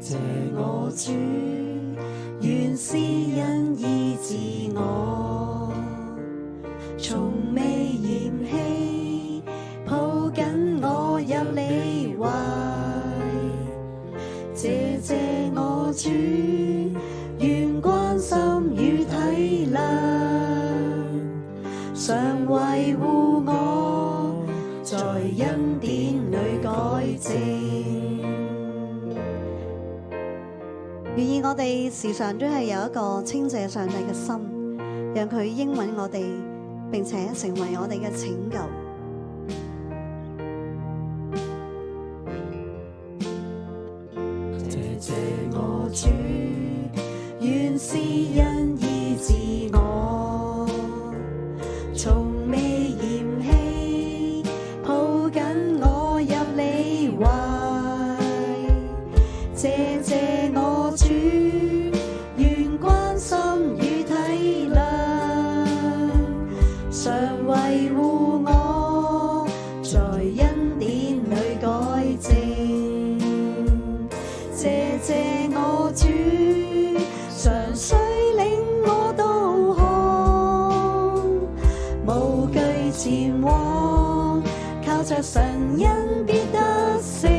謝我主，原是因醫治我，從未嫌棄，抱緊我入你懷。謝謝我主，願關心與體諒，常維護我，在恩典裏改正。願意我哋時常都係有一個稱謝上帝嘅心，讓佢應允我哋，並且成為我哋嘅拯救。謝謝我主，原是因醫治我，從未嫌棄，抱緊我入你懷。謝謝我主，願關心與體諒，常維護我，在恩典裏改正。謝謝我主，常率領我導航，無懼前往，靠着神恩必得勝。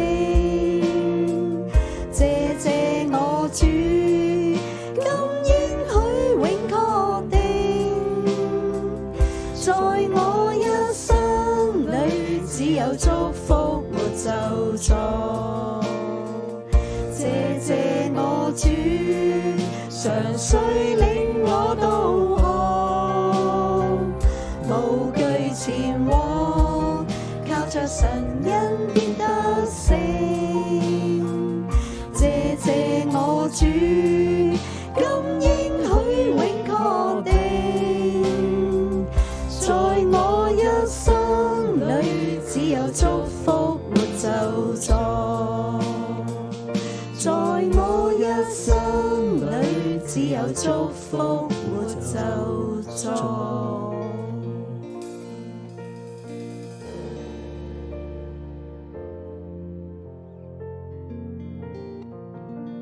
謝謝我主，今應許永確定，在我一生裏只有祝福沒咒詛。謝謝我主，常率領我導航，無懼前往，靠着神恩必得勝。謝謝我主，今應許永確定，在我一生裏只有祝福沒咒詛。在我一生裏只有祝福沒咒詛。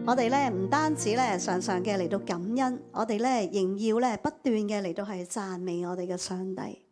我哋咧唔單止咧常常嘅嚟到感恩，我哋咧仍要咧不斷嘅嚟到係讚美我哋嘅上帝。